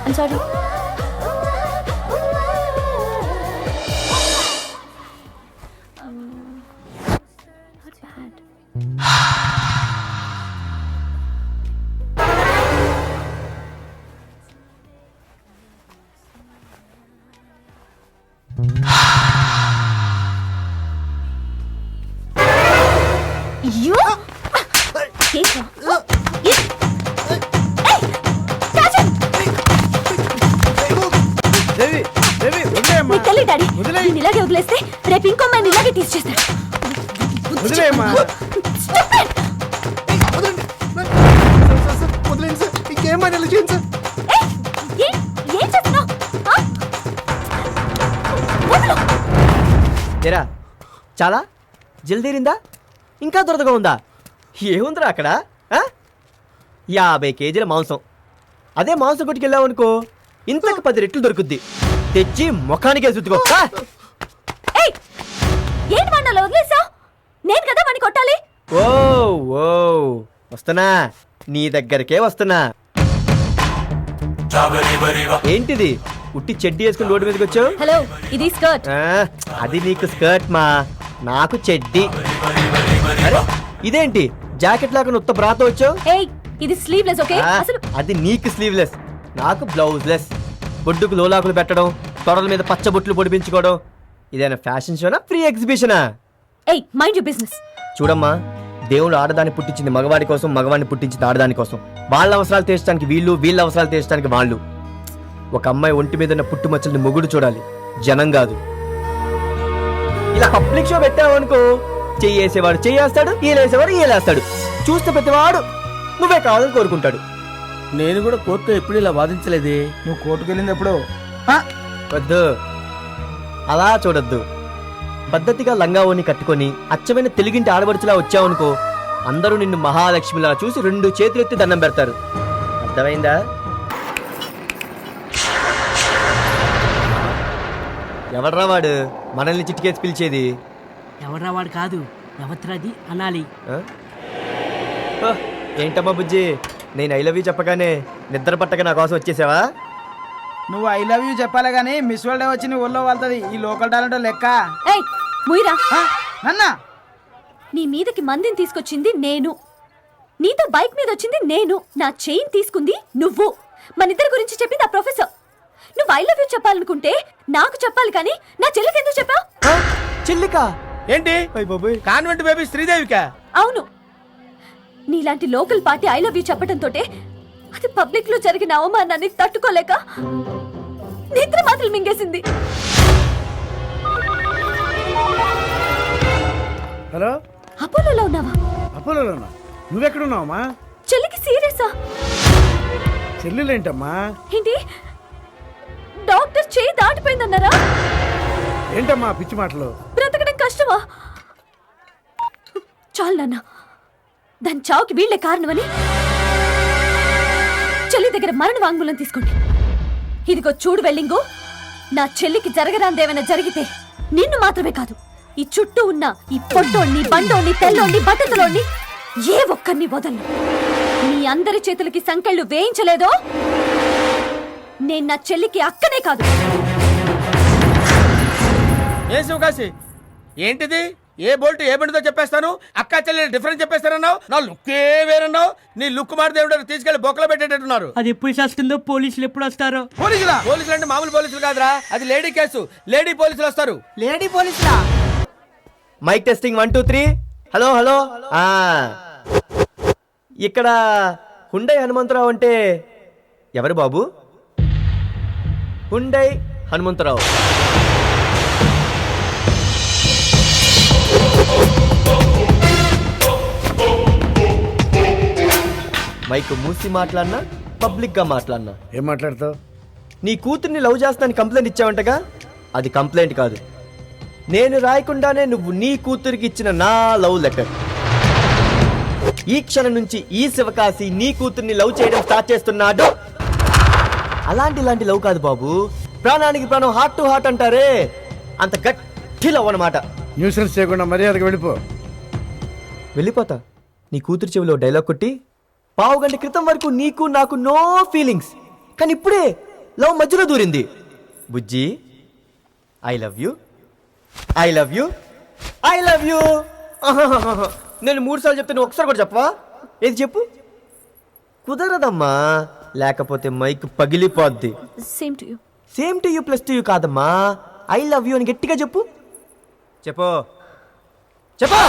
I'm sorry. That's bad. You? Daddy నేను ఇలాగే వదిలేస్తే రేపు ఇంకో అమ్మాయిని ఇలాగే టీచ్ చేస్తాడు. చాలా జల్దీరిందా ఇంకా దొరదగా ఉందా? ఏముందిరా అక్కడ? 50 కేజీల మాంసం. అదే మాంసం కొట్టుకెళ్ళావు అనుకో ఇంతకు 10 రెట్లు దొరుకుద్ది. తెచ్చి ముఖానికే చుట్టుకో. ఏంటి వాడిని వదిలేసా? నేను కదా వాడిని కొట్టాలి. ఓ ఓ వస్తున్నా, నీ దగ్గరకే వస్తున్నా. ఏంటిది ఉట్టి చెడ్డీ వేసుకుని రోడ్డు మీదకి వచ్చావు? హలో, ఇది స్కర్ట్. అది నీకు స్కర్ట్ మా, నాకు చెడ్డీ. అరే ఇదేంటి జాకెట్ లాగా ఉత్త బ్రాతో వచ్చావు? ఇది స్లీవ్లెస్. ఓకే, అసలు అది నీకు స్లీవ్లెస్, నాకు బ్లౌజ్లెస్. బొడ్డుకు లోలాకులు పెట్టడం, తొడల మీద పచ్చబొట్లు పొడిపించుకోవడం, ఇదేనా ఫ్యాషన్ షోనా ఫ్రీ ఎగ్జిబిషనా? Mind your business. చూడమ్మా, దేవుడు ఆడదాన్ని పుట్టించింది మగవాడి కోసం, మగవాడిని పుట్టించింది ఆడదాని కోసం. వాళ్ళ అవసరాలు తీర్చడానికి వీళ్ళు, వీళ్ళ అవసరాలు తీర్చడానికి వాళ్ళు. ఒక అమ్మాయి ఒంటి మీద ఉన్న పుట్టుమచ్చల్ని మొగుడు చూడాలి, జనం కాదు. ఇలా పబ్లిక్ షో పెట్టావనుకో, చెయ్యేసేవాడు చెయ్యేస్తాడు, ఈలేసేవాడు ఈలేస్తాడు. చూస్తే ప్రతివాడు నువ్వే కావాలని కోరుకుంటాడు. నేను కూడా కోర్టులో ఎప్పుడు ఇలా వాదించలేదే. నువ్వు కోర్టుకు వెళ్ళింది ఎప్పుడు? వద్దు, అలా చూడొద్దు. పద్ధతిగా లంగావోని కట్టుకొని అచ్చమైన తెలుగింటి ఆడబడుచులా వచ్చావనుకో, అందరూ నిన్ను మహాలక్ష్మిలా చూసి 2 చేతులెత్తి దండం పెడతారు. అర్థమైందా? ఎవడ్రా వాడు మనల్ని చిటికేసి పిలిచేది? ఎవడ్రా వాడు కాదు, ఎవత్రది అనాలి. ఏంటమ్మా బుజ్జి, నేను ఐ లవ్ యూ చెప్పగానే నిద్ర పట్టక నా కోసం వచ్చేసావా? నువ్వు ఐ లవ్ యూ చెప్పాలి గానీ మిస్ వరల్డ్ వచ్చి నీ ఊళ్ళో వాళ్తుంది. ఈ లోకల్ టాలెంట్ లెక్క. ముయిరా, నన్నా నీ మీదకి మందిని తీసుకొచ్చింది నేను, నీతో బైక్ మీద వచ్చింది నేను, నా చైన్ తీసుకుంది నువ్వు, మనిద్దరి గురించి చెప్పింది ఆ ప్రొఫెసర్. నువ్వు ఐ లవ్ యూ చెప్పాలనుకుంటే నాకు చెప్పాలి కానీ నా చెల్లికి ఎందుకు చెప్పావు? చెల్లికా? ఏంటి కాన్వెంట్ బేబీ శ్రీదేవికా? అవును, నీలాంటి local party I love you చెప్పడంతో అది పబ్లిక్ లో జరిగిన అవమానాన్ని తట్టుకోలేక నిద్ర మాత్రం మింగేసింది. హలో, అపోలోలో ఉన్నావా? అపోలోలోనా? నువ్వెక్కడున్నావమ్మా? చెల్లికి సీరియసా? చెల్లెలేంటమ్మా? ఏంటి డాక్టర్ చేయి దాటిపోయిందన్నారా? ఏంటమ్మా పిచ్చి మాటలు? బ్రతకడం కష్టమా? చాలు నాన్న, దాని చావుకి వీళ్లే కారణమని చెల్లి దగ్గర మరణ వాంగ్మూలం తీసుకోండి. ఇదిగో చూడు వెల్లింగు, నా చెల్లికి జరగరాందేమైనా జరిగితే నిన్ను మాత్రమే కాదు, ఈ చుట్టూ ఉన్న ఈ పొట్టోణ్ణి, బండోణ్ణి, తెల్లోణ్ణి, బట్టతలోణ్ణి ఏ ఒక్కరిని వదలను. మీ అందరి చేతులకి సంకెళ్ళు వేయించలేదో నేను నా చెల్లికి అక్కనే కాదు. ఏ శివకాశి, ఏంటిది? ఏ బోల్ట్ ఏ బండితో చెప్పేస్తాను, అక్క చెల్లెలు డిఫరెన్స్ చెప్పేస్తానన్నావు. నా లుక్కే వేరన్నావు. నీ లుక్ మారితే తీసుకెళ్లి బొక్కలో పెట్టేటట్టున్నారు. అది ఎప్పుడు చేస్తుందో, పోలీసులు ఎప్పుడు వస్తారో? పోలీసులు అంటే మామూలు పోలీసులు కాదురా, అది లేడీ కేసు. లేడీ పోలీసులు వస్తారు. లేడీ పోలీసులా? Mike testing 1 2 3. Hello hello. ఇక్కడ హుండై హనుమంతరావు అంటే ఎవరు బాబు? హుండై హనుమంతరావు. మైక్ మూసి మాట్లాడినా, పబ్లిక్ గా మాట్లాడినా ఏం మాట్లాడతావు? నీ కూతుర్ని లవ్ చేస్తానని కంప్లైంట్ ఇచ్చావంటగా, అది కంప్లైంట్ కాదు. నేను రాయకుండానే నువ్వు నీ కూతురికి ఇచ్చిన నా లవ్ లెటర్. ఈ క్షణం నుంచి ఈ శివకాశి నీ కూతుర్ని లవ్ చేయడం స్టార్ట్ చేస్తున్నాడు. ఇలాంటి లవ్ కాదు బాబు, ప్రాణానికి ప్రాణం, హార్ట్ టు హార్ట్ అంటారే, అంత గట్టి లవ్ అన్నమాట. న్యూసెన్స్ చేయకుండా మర్యాదగా వెళ్ళిపోతా. నీ కూతురు చెవిలో డైలాగ్ కొట్టి 1/2 గంట క్రితం వరకు నీకు నాకు నో ఫీలింగ్స్, కానీ ఇప్పుడే లవ్ మధ్యలో దూరింది. Bujji, I love you, I love you, I love you. నేను 3 సార్లు చెప్తే నువ్వు ఒకసారి కూడా చెప్పవా? ఏది చెప్పు. కుదరదమ్మా, లేకపోతే మైక్ పగిలిపోద్ది. Same to you. Same to you plus to you కాదమ్మా, ఐ లవ్ యూ అని గట్టిగా చెప్పు. చెప్పు చెప్పు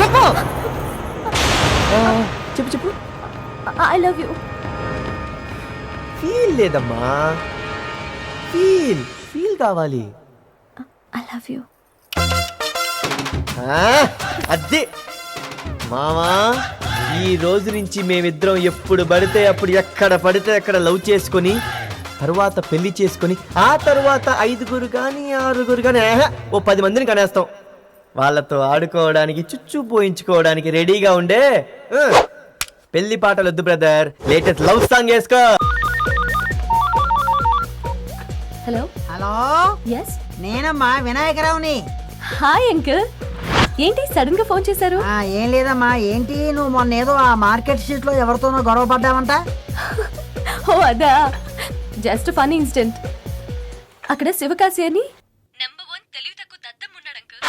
చెప్పు చెప్పు చెప్పు. I love you. ఫీల్ లేదమ్మా, ఫీల్ ఫీల్ కావాలి. I love you. అదే మామా, ఈ రోజు నుంచి మేమిద్దరం ఎప్పుడు పడితే అప్పుడు ఎక్కడ పడితే అక్కడ లవ్ చేసుకొని తర్వాత పెళ్లి చేసుకొని ఆ తర్వాత 5 కానీ 6 కానీ ఓ 10 మందిని కనేస్తాం. వాళ్ళతో ఆడుకోవడానికి చుచ్చు పోయించుకోవడానికి రెడీగా ఉండే. పెళ్లి పాటలు వద్దు బ్రదర్, లేటెస్ట్ లవ్ సాంగ్ వేసుకో. హలో. Hello, yes. నేనమ్మా వినాయకరావుని. Hi uncle. ఏంటి సడన్ గా ఫోన్ చేశారు? ఏం లేదమ్మా, ఏంటి నువ్వు మొన్న ఏదో ఆ మార్కెట్ స్ట్రీట్ లో ఎవరితోనో గొడవ పడ్డావంట? ఓ అదా, జస్ట్ ఫన్నీ ఇన్సిడెంట్. అక్కడ శివకాశి అని నెంబర్ 1 తెలివి తక్కువ దద్దం ఉన్నాడు అంకుల్.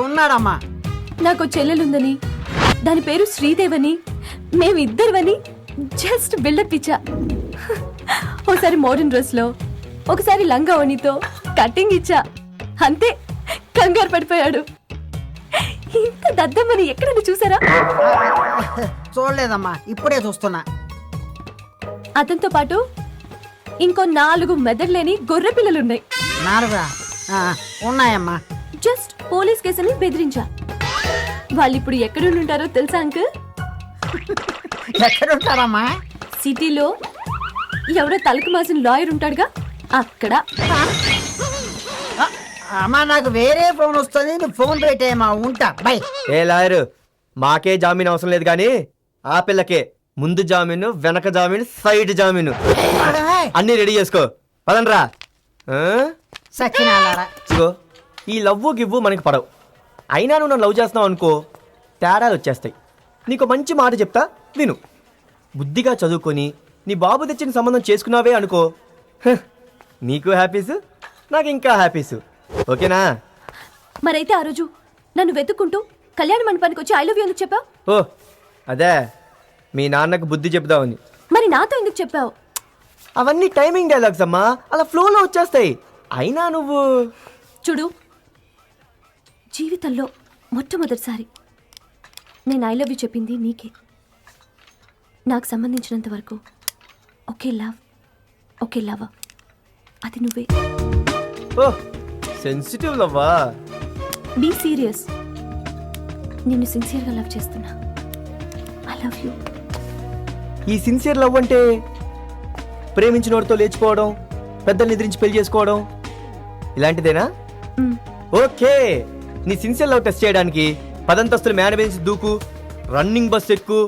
ఉన్నాడమ్మా. నాకు చెల్లెలుందని, దాని పేరు శ్రీదేవని, మేమిద్దరువని జస్ట్ బిల్డప్ ఇచ్చా. ఒకసారి మోడర్న్ డ్రెస్ లో, ఒకసారి లంగా ఓణితో కటింగ్ ఇచ్చా. అంతే, కంగారు పడిపోయాడు. ఇంత దద్దమ్మని ఎక్కడన్నా చూసారా? చూడలేదమ్మా, ఇప్పుడే చూస్తున్నా. అతనితో పాటు ఇంకో 4 మెదడులేని గొర్రె పిల్లలున్నాయి. 4 ఉన్నాయమ్మా. జస్ట్ పోలీస్ కేసుని బెదిరించా. వాళ్ళు ఇప్పుడు ఎక్కడుంటారో తెలుసా అంకుల్? ఎక్కడుంటారమ్మా? సిటీలో ఎవరో తలకు మాసిన లాయర్ ఉంటాడుగా, అక్కడ. అమ్మా, నాకు వేరే ఫోన్ వస్తుంది, నువ్వు ఫోన్ పెట్టేయమ్మా. ఉంటా, బై. ఏ లాయరు, మాకే జామీన్ అవసరం లేదు కానీ ఆ పిల్లకే ముందు జామీను, వెనక జామీను, సైడ్ జామీను అన్నీ రెడీ చేసుకో. పదండ్రా. సచ్చినాలారా. ఇగో ఈ లవ్వు గివ్వు మనకి పడవు. అయినా నువ్వు నన్ను లవ్ చేస్తున్నావు అనుకో, తేడాలు వచ్చేస్తాయి. నీకు మంచి మాట చెప్తా విను. బుద్ధిగా చదువుకొని నీ బాబు తెచ్చిన సంబంధం చేసుకున్నావే అనుకో, నీకు హ్యాపీసు, నాకు ఇంకా హ్యాపీసు. ఓకేనా? మరైతే ఆ రోజు నన్ను వెతుక్కుంటూ కళ్యాణ మండపానికి వచ్చి ఐ లవ్ యూ ఎందుకు చెప్పావు? ఓ అదే, మీ నాన్నకు బుద్ధి చెప్దామని. మరి నాతో ఎందుకు చెప్పావు? అవన్నీ టైమింగ్ డైలాగ్స్ అమ్మా, అలా ఫ్లోలో వచ్చేస్తాయి. అయినా నువ్వు చూడు, జీవితంలో మొట్టమొదటిసారి నేను ఐ లవ్ యూ చెప్పింది నీకే. నాకు సంబంధించినంత వరకు ఒకే లవ్, ఒకే లవ్, అది నువ్వే. ఓ సెన్సిటివ్ లవ్వా? Be serious. నిన్ను సిన్సియర్గా లవ్ చేస్తున్నా. I love you. ఈ సిన్సియర్ లవ్ అంటే ప్రేమించిన వాడితో లేచిపోవడం, పెద్దల్ని ఎదిరించి పెళ్లి చేసుకోవడం, ఇలాంటిదేనా? ఓకే, నీ సిన్సియర్ లవ్ టెస్ట్ చేయడానికి 10 అంతస్తులు మేనబేసి దూకు, రన్నింగ్ బస్ ఎక్కు,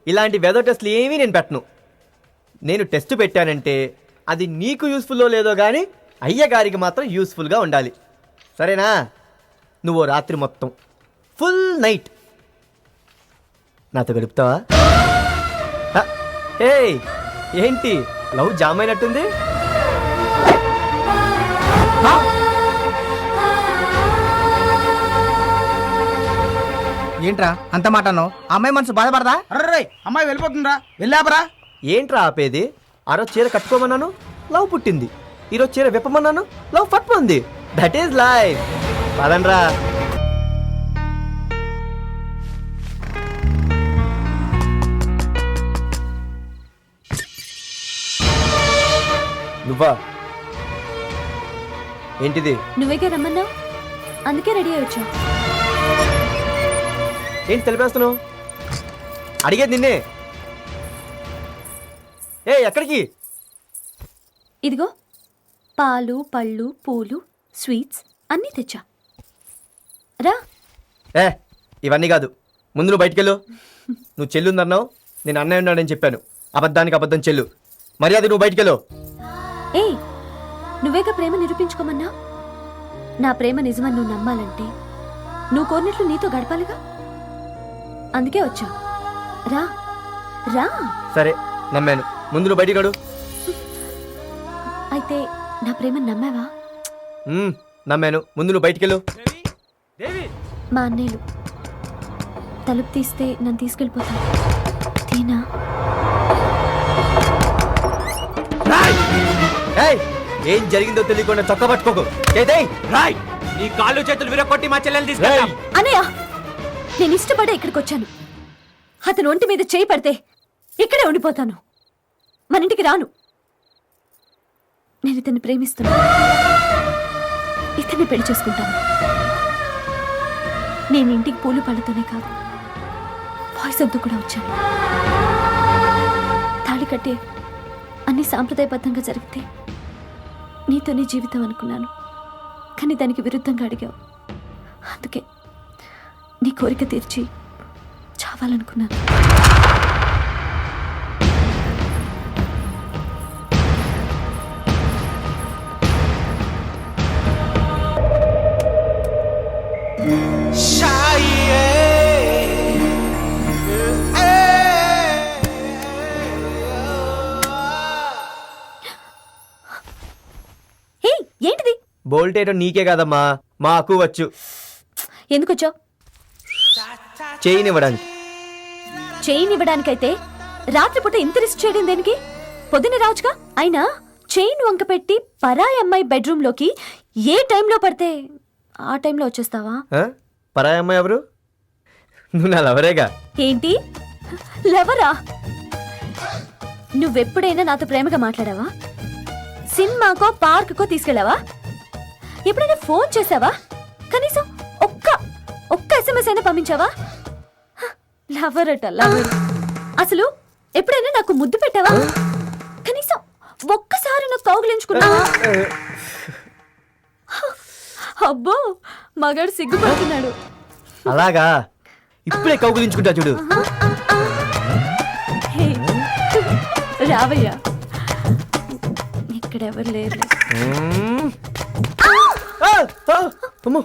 ఇలాంటి వెదర్ టెస్ట్లు ఏమీ నేను పెట్టను. నేను టెస్ట్ పెట్టానంటే అది నీకు యూస్ఫుల్లో లేదో కానీ అయ్యగారికి మాత్రం యూస్ఫుల్గా ఉండాలి. సరేనా? నువ్వు రాత్రి మొత్తం ఫుల్ నైట్ నాతో గడుపుతావా? ఏయ్, ఏంటి లవ్ జామ్ అయినట్టుంది? ఏంట్రా అంత మాట అన్నావు? అమ్మాయి మనసు బాధపడదా? అర్రే, అమ్మాయి వెళ్ళిపోతుందిరా, వెళ్ళాపరా. ఏంట్రా ఆపేది? ఆ రోజు చీర కట్టుకోమన్నాను, లవ్ పుట్టింది. ఈరోజు చీర విప్పమన్నాను, లవ్ పట్టుకుంది. That is life. పదండ్రా. నువ్వా? ఏంటిది? నువ్వేగా రమ్మన్నావు, అందుకే రెడీ అయ్యి వచ్చా. ఏంటి తెలిపేస్తున్నావు? అడిగేది నిన్నే. ఏ ఎక్కడికి? ఇదిగో పాలు, పళ్ళు, పూలు, స్వీట్స్ అన్నీ తెచ్చా. రా. ఏ ఇవన్నీ కాదు, ముందు నువ్వు బయటికెళ్ళు. నువ్వు చెల్లుందన్నావు, నేను అన్నయ్య ఉన్నాడని చెప్పాను. అబద్ధానికి అబద్ధం చెల్లు. మర్యాద నువ్వు బయటికెళ్ళు. ఏయ్, నువ్వేగా ప్రేమ నిరూపించుకోమన్నా. నా ప్రేమ నిజమని నువ్వు నమ్మాలంటే నువ్వు కోరినట్లు నీతో గడపాలిగా. అందుకే వచ్చా. రా. రా. సరే నమ్మాను, ముందు నువ్వు బయటికి నడు. అయితే నా ప్రేమ నమ్మావా? నమ్మాను, ముందు నువ్వు బయటికి వెళ్ళు. మా అన్నయ్యలు తలుపు తీస్తే నన్ను తీసుకెళ్ళిపోతాను. తీనా? ఏయ్, ఏం జరిగిందో తెలియకుండా చొక్కా పట్టుకోకు. రాయ్ నీ కాళ్ళు చేతులు విరగొట్టి మా చెల్లెల్ని తీసుకెళ్తాం. అనయ్య, నేను ఇష్టపడే ఇక్కడికి వచ్చాను. అతను ఒంటి మీద చేయి పడితే ఇక్కడే ఉండిపోతాను, మన ఇంటికి రాను. నేను ఇతన్ని ప్రేమిస్తున్నాను, ఇతన్ని పెళ్లి చేసుకుంటాను. నేను ఇంటికి పూలు పళ్ళతోనే కాదు, పాయసంతో కూడా వచ్చాను. తాళి కట్టే అన్ని సాంప్రదాయబద్ధంగా జరిగితే నీతోనే జీవితం అనుకున్నాను, కానీ దానికి విరుద్ధంగా అడిగావు. అందుకే నీ కోరిక తీర్చి చావాలనుకున్నాను. హే, ఏంటిది? బోల్టేయడం నీకే కాదమ్మా, మాకు వచ్చు. ఎందుకు వచ్చావు? చేయనివ్వడానికి. చైన్ ఇవ్వడానికైతే రాత్రిపూట ఇంత రిస్క్ చేయడం దేనికి? పొద్దున్న రావచ్చుగా. అయినా చైన్ వంక పెట్టి పరాయి అమ్మాయి బెడ్రూమ్ లోకి ఏ టైంలో పడితే ఆ టైంలో వచ్చేస్తావా? పరాయి అమ్మాయి ఎవరు? నువ్వు నా లవరేగా. ఏంటి లవరా? నువ్వెప్పుడైనా నాతో ప్రేమగా మాట్లాడావా? సినిమాకో పార్క్కో తీసుకెళ్ళావా? ఎప్పుడైనా ఫోన్ చేసావా? కనీసం ఒక్క ఎస్ఎంఎస్ అయినా పంపించావా? లవర్ అట లవర్. అసలు ఎప్పుడైనా నాకు ముద్దు పెట్టావా? కనీసం ఒక్కసారి నాకు కౌగిలించుకున్నావా? అబ్బో, మగాడు సిగ్గుపడుతున్నాడు. అలాగా, ఇప్పుడే కౌగులించుకుంటా చూడు. హే, రావయ్యా, ఇక్కడెవరు లేరు. అమ్మో.